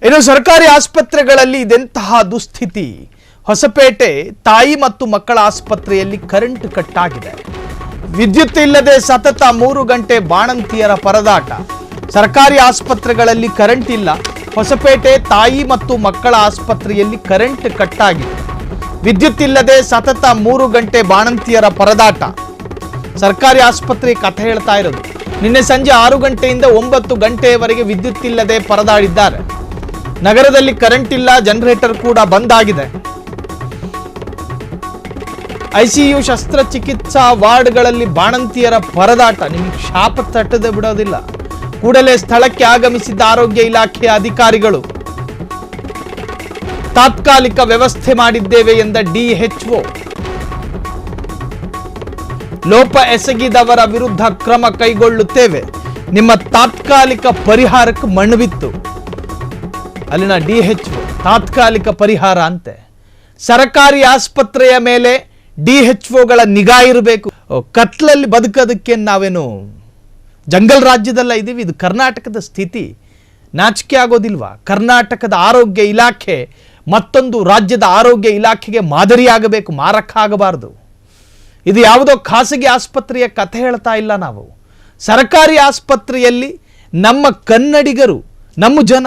ಇನ್ನು ಸರ್ಕಾರಿ ಆಸ್ಪತ್ರೆಗಳಲ್ಲಿ ಇದೆಂತಹ ದುಸ್ಥಿತಿ. ಹೊಸಪೇಟೆ ತಾಯಿ ಮತ್ತು ಮಕ್ಕಳ ಆಸ್ಪತ್ರೆಯಲ್ಲಿ ಕರೆಂಟ್ ಕಟ್ ಆಗಿದೆ. ವಿದ್ಯುತ್ ಇಲ್ಲದೆ ಸತತ 3 ಗಂಟೆ ಬಾಣಂತಿಯರ ಪರದಾಟ. ಸರ್ಕಾರಿ ಆಸ್ಪತ್ರೆಗಳಲ್ಲಿ ಕರೆಂಟ್ ಇಲ್ಲ. ಹೊಸಪೇಟೆ ತಾಯಿ ಮತ್ತು ಮಕ್ಕಳ ಆಸ್ಪತ್ರೆಯಲ್ಲಿ ಕರೆಂಟ್ ಕಟ್ ಆಗಿದೆ. ವಿದ್ಯುತ್ ಇಲ್ಲದೆ ಸತತ 3 ಗಂಟೆ ಬಾಣಂತಿಯರ ಪರದಾಟ. ಸರ್ಕಾರಿ ಆಸ್ಪತ್ರೆ ಕಥೆ ಹೇಳ್ತಾ ಇರೋದು. ನಿನ್ನೆ ಸಂಜೆ 6 ಗಂಟೆಯಿಂದ 9 ಗಂಟೆಯವರೆಗೆ ವಿದ್ಯುತ್ ಇಲ್ಲದೆ ಪರದಾಡಿದ್ದಾರೆ. ನಗರದಲ್ಲಿ ಕರೆಂಟ್ ಇಲ್ಲ, ಜನರೇಟರ್ ಕೂಡ ಬಂದ್ ಆಗಿದೆ. ಐಸಿಯು ಶಸ್ತ್ರಚಿಕಿತ್ಸಾ ವಾರ್ಡ್ಗಳಲ್ಲಿ ಬಾಣಂತಿಯರ ಪರದಾಟ ನಿಮಗೆ ಶಾಪ ತಟ್ಟದೆ ಬಿಡೋದಿಲ್ಲ. ಕೂಡಲೇ ಸ್ಥಳಕ್ಕೆ ಆಗಮಿಸಿದ್ದ ಆರೋಗ್ಯ ಇಲಾಖೆಯ ಅಧಿಕಾರಿಗಳು ತಾತ್ಕಾಲಿಕ ವ್ಯವಸ್ಥೆ ಮಾಡಿದ್ದೇವೆ ಎಂದ ಡಿಎಚ್ಒ. ಲೋಪ ಎಸಗಿದವರ ವಿರುದ್ಧ ಕ್ರಮ ಕೈಗೊಳ್ಳುತ್ತೇವೆ, ನಿಮ್ಮ ತಾತ್ಕಾಲಿಕ ಪರಿಹಾರಕ್ಕೆ ಮಣ್ಣು ಬಿತ್ತು. ಅಲ್ಲಿನ ಡಿಎಚ್ಒ ತಾತ್ಕಾಲಿಕ ಪರಿಹಾರ ಅಂತೆ. ಸರ್ಕಾರಿ ಆಸ್ಪತ್ರೆಯ ಮೇಲೆ ಡಿಎಚ್ಒಗಳ ನಿಗಾ ಇರಬೇಕು. ಕತ್ಲಲ್ಲಿ ಬದುಕೋದಕ್ಕೆ ನಾವೇನು ಜಂಗಲ್ ರಾಜ್ಯದಲ್ಲ ಇದ್ದೀವಿ? ಇದು ಕರ್ನಾಟಕದ ಸ್ಥಿತಿ. ನಾಚಿಕೆ ಆಗೋದಿಲ್ವಾ? ಕರ್ನಾಟಕದ ಆರೋಗ್ಯ ಇಲಾಖೆ ಮತ್ತೊಂದು ರಾಜ್ಯದ ಆರೋಗ್ಯ ಇಲಾಖೆಗೆ ಮಾದರಿಯಾಗಬೇಕು, ಮಾರಕ ಆಗಬಾರದು. ಇದು ಯಾವುದೋ ಖಾಸಗಿ ಆಸ್ಪತ್ರೆಯ ಕಥೆ ಹೇಳ್ತಾ ಇಲ್ಲ ನಾವು. ಸರ್ಕಾರಿ ಆಸ್ಪತ್ರೆಯಲ್ಲಿ ನಮ್ಮ ಕನ್ನಡಿಗರು, ನಮ್ಮ ಜನ,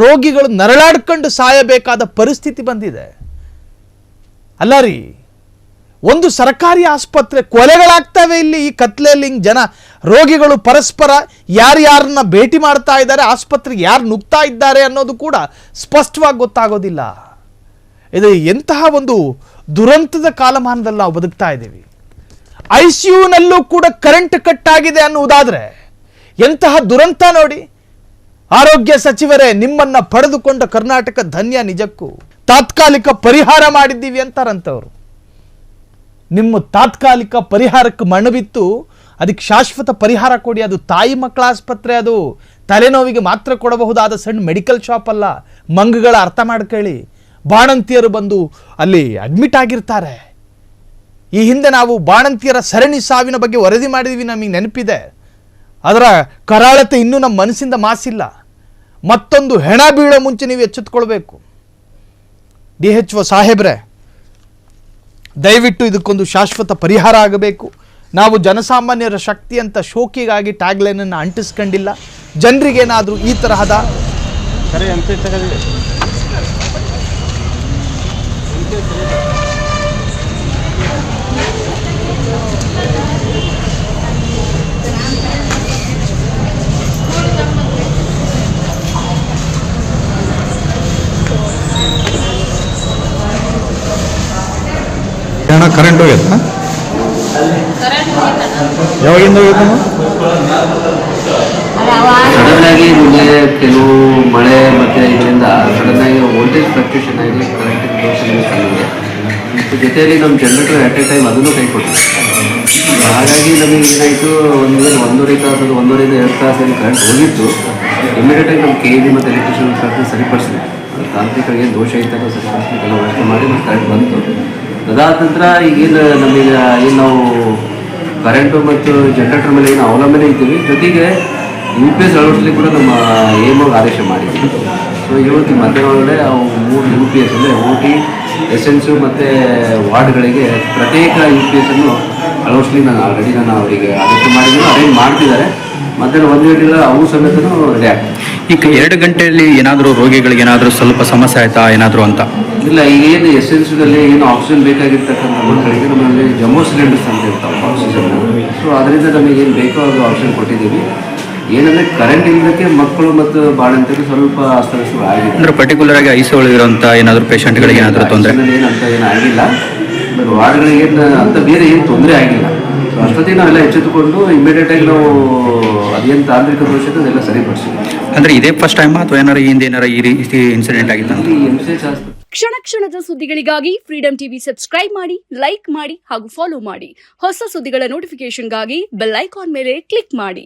ರೋಗಿಗಳು ನರಳಾಡ್ಕೊಂಡು ಸಾಯಬೇಕಾದ ಪರಿಸ್ಥಿತಿ ಬಂದಿದೆ. ಅಲ್ಲ ರೀ, ಒಂದು ಸರ್ಕಾರಿ ಆಸ್ಪತ್ರೆ ಕೊಲೆಗಳಾಗ್ತವೆ ಇಲ್ಲಿ. ಈ ಕತ್ಲೆಯಲ್ಲಿ ಹಿಂಗೆ ಜನ ರೋಗಿಗಳು ಪರಸ್ಪರ ಯಾರ್ಯಾರನ್ನ ಭೇಟಿ ಮಾಡ್ತಾ ಇದ್ದಾರೆ, ಆಸ್ಪತ್ರೆಗೆ ಯಾರು ನುಗ್ತಾ ಇದ್ದಾರೆ ಅನ್ನೋದು ಕೂಡ ಸ್ಪಷ್ಟವಾಗಿ ಗೊತ್ತಾಗೋದಿಲ್ಲ. ಇದು ಎಂತಹ ಒಂದು ದುರಂತದ ಕಾಲಮಾನದಲ್ಲಿ ನಾವು ಬದುಕ್ತಾ ಇದ್ದೀವಿ. ಐಸಿಯುನಲ್ಲೂ ಕೂಡ ಕರೆಂಟ್ ಕಟ್ ಆಗಿದೆ ಅನ್ನುವುದಾದ್ರೆ ಎಂತಹ ದುರಂತ ನೋಡಿ. ಆರೋಗ್ಯ ಸಚಿವರೇ, ನಿಮ್ಮನ್ನ ಪಡೆದುಕೊಂಡ ಕರ್ನಾಟಕ ಧನ್ಯ. ನಿಜಕ್ಕೂ ತಾತ್ಕಾಲಿಕ ಪರಿಹಾರ ಮಾಡಿದ್ದೀವಿ ಅಂತಾರಂತವ್ರು. ನಿಮ್ಮ ತಾತ್ಕಾಲಿಕ ಪರಿಹಾರಕ್ಕೆ ಮಣ್ಣು ಬಿತ್ತು, ಅದಕ್ಕೆ ಶಾಶ್ವತ ಪರಿಹಾರ ಕೊಡಿ. ಅದು ತಾಯಿ ಮಕ್ಕಳ ಆಸ್ಪತ್ರೆ, ಅದು ತಲೆನೋವಿಗೆ ಮಾತ್ರ ಕೊಡಬಹುದಾದ ಸಣ್ಣ ಮೆಡಿಕಲ್ ಶಾಪ್ ಅಲ್ಲ. ಮಂಗಗಳ ಅರ್ಥ ಮಾಡ್ಕೊಳ್ಳಿ. ಬಾಣಂತಿಯರು ಬಂದು ಅಲ್ಲಿ ಅಡ್ಮಿಟ್ ಆಗಿರ್ತಾರೆ. ಈ ಹಿಂದೆ ನಾವು ಬಾಣಂತಿಯರ ಸರಣಿ ಸಾವಿನ ಬಗ್ಗೆ ವರದಿ ಮಾಡಿದ್ವಿ, ನಮಗೆ ನೆನಪಿದೆ. ಅದರ ಕರಾಳತೆ ಇನ್ನೂ ನಮ್ಮ ಮನಸ್ಸಿಂದ ಮಾಸಿಲ್ಲ. ಮತ್ತೊಂದು ಹೆಣ ಬೀಳೋ ಮುಂಚೆ ನೀವು ಎಚ್ಚೆತ್ತುಕೊಳ್ಬೇಕು. ಡಿಎಚ್ಒ ಸಾಹೇಬ್ರೆ, ದಯವಿಟ್ಟು ಇದಕ್ಕೊಂದು ಶಾಶ್ವತ ಪರಿಹಾರ ಆಗಬೇಕು. ನಾವು ಜನಸಾಮಾನ್ಯರ ಶಕ್ತಿ ಅಂತ ಶೋಕಿಗಾಗಿ ಟ್ಯಾಗ್ಲೈನನ್ನು ಅಂಟಿಸ್ಕೊಂಡಿಲ್ಲ. ಜನರಿಗೇನಾದರೂ ಈ ತರಹದ ಕರೆಂಟ್ ಹೋಗ್ಯತ್ತ? ಯಾವಾಗಿಂದ ಹೋಗ್ಯತ್ತಮ್ಮ? ಸಡನ್ ಆಗಿ ನಿಮಗೆ ಕೆಲವು ಮಳೆ ಮತ್ತು ಇದರಿಂದ ಸಡನ್ ಆಗಿ ವೋಲ್ಟೇಜ್ ಫ್ಲಕ್ಚುಯೇಷನ್ ಆಗಿ ಕರೆಂಟಿನ ದೋಷಗಳು ಕಂಡಿದೆ. ಜೊತೆಯಲ್ಲಿ ನಮ್ಮ ಜನರೇಟರ್ ಅಟ್ ಎ ಟೈಮ್ ಅದನ್ನು ಕೈ ಕೊಟ್ಟಿದೆ. ಹಾಗಾಗಿ ನಮಗೆ ಏನಾಯಿತು, ಒಂದೂವರೆ ತಾಸು 1.5 2 ತಾಸಲ್ಲಿ ಕರೆಂಟ್ ಹೋಗಿತ್ತು. ಇಮಿಡಿಯೇಟಾಗಿ ನಮ್ಮ KEB ಮತ್ತು ಎಲೆಕ್ಟ್ರಿಷಿಯನ್ ಕರೆಂಟ್ ಸರಿಪಡಿಸಿದೆ. ತಾಂತ್ರಿಕ ಏನು ದೋಷ ಇತ್ತು ಸರಿಪಡಿಸಲಿಕ್ಕೆ ಎಲ್ಲ ವ್ಯವಸ್ಥೆ ಮಾಡಿ ಮತ್ತು ಕರೆಂಟ್ ಬಂತು. ಅದಾದ ನಂತರ ಈಗೇನು ನಮಗೆ ಏನು ನಾವು ಕರೆಂಟು ಮತ್ತು ಜನರೇಟರ್ ಮೇಲೆ ಏನು ಅವಲಂಬನೆ ಇದ್ದೀವಿ, ಜೊತೆಗೆ UPS ಅಳವಡಿಸಲಿಕ್ಕೆ ಕೂಡ ನಮ್ಮ AMO ಆದೇಶ ಮಾಡಿದ್ವಿ. ಸೊ ಇವತ್ತು ಮಧ್ಯಾಹ್ನ ಒಳಗಡೆ ಅವು 3 UPS ಅಂದರೆ OT, ಎಸೆನ್ಸು ಮತ್ತು ವಾರ್ಡ್ಗಳಿಗೆ ಪ್ರತ್ಯೇಕ UPS ಅನ್ನು ಅಳವಡಿಸ್ಲಿಕ್ಕೆ ನಾನು ಅವರಿಗೆ ಆದೇಶ ಮಾಡಿದ್ದೀನಿ. ಅರೇಂಜ್ ಮಾಡ್ತಿದ್ದಾರೆ. ಮಧ್ಯಾಹ್ನ 1 ಗಂಟೆಗಳ ಅವು ಸಮೇತನೂ ರೆಡಿ ಆಗ್ತದೆ. ಈಗ 2 ಗಂಟೆಯಲ್ಲಿ ಏನಾದರೂ ರೋಗಿಗಳಿಗೆ ಏನಾದರೂ ಸ್ವಲ್ಪ ಸಮಸ್ಯೆ ಆಯ್ತಾ ಏನಾದರೂ ಅಂತ? ಇಲ್ಲ, ಈಗೇನು ಎಸೆನ್ಸ್ನಲ್ಲಿ ಏನು ಆಕ್ಸಿಜನ್ ಬೇಕಾಗಿರ್ತಕ್ಕಂಥ ಮಕ್ಕಳಿಗೆ ನಮ್ಮಲ್ಲಿ ಜಂಬೋ ಸಿಲಿಂಡರ್ಸ್ ಅಂತ ಇರ್ತಾವೆ ಆಕ್ಸಿಜನ್. ಸೊ ಅದರಿಂದ ನಮಗೇನು ಬೇಕೋ ಅದು ಆಪ್ಷನ್ ಕೊಟ್ಟಿದ್ದೀವಿ. ಏನಂದರೆ ಕರೆಂಟ್ ಇಲ್ಲದಕ್ಕೆ ಮಕ್ಕಳು ಮತ್ತು ಬಾಣಂತಿಯರು ಸ್ವಲ್ಪ ಅಸ್ತವ್ಯಸ್ತಗಳಾಗಿದೆ. ಅಂದರೆ ಪರ್ಟಿಕ್ಯುಲರ್ ಆಗಿ ಐಸಿಯುಲಿರುವಂಥ ಏನಾದರೂ ಪೇಷಂಟ್ಗಳಿಗೆ ಏನಾದರೂ ತೊಂದರೆ ಏನಂತ ಏನು ಆಗಿಲ್ಲ. ಬಟ್ ವಾರ್ಡ್ಗಳಿಗೆ ಏನು ಅಂತ ಬೇರೆ ಏನು ತೊಂದರೆ ಆಗಿಲ್ಲ. ಸೊ ಅಷ್ಟೊತ್ತಿಗೆ ನಾವೆಲ್ಲ ಎಚ್ಚೆತ್ತುಕೊಂಡು ಇಮಿಡಿಯೇಟಾಗಿ ನಾವು ಅದೇನು ತಾಂತ್ರಿಕ ದೋಷ ಅದೆಲ್ಲ ಸರಿಪಡಿಸಿದ್ವಿ. ಅಂದರೆ ಇದೇ ಫಸ್ಟ್ ಟೈಮ್ ಅಥವಾ ಏನಾರು ಹಿಂದೆ ಏನಾರು ಈ ರೀತಿ ಇನ್ಸಿಡೆಂಟ್ ಆಗಿತ್ತು? ಕ್ಷಣ ಕ್ಷಣದ ಸುದ್ದಿಗಳಿಗಾಗಿ ಫ್ರೀಡಂ ಟಿವಿ ಸಬ್ಸ್ಕ್ರೈಬ್ ಮಾಡಿ, ಲೈಕ್ ಮಾಡಿ ಹಾಗೂ ಫಾಲೋ ಮಾಡಿ. ಹೊಸ ಸುದ್ದಿಗಳ ನೋಟಿಫಿಕೇಶನ್ಗಾಗಿ ಬೆಲ್ ಐಕಾನ್ ಮೇಲೆ ಕ್ಲಿಕ್ ಮಾಡಿ.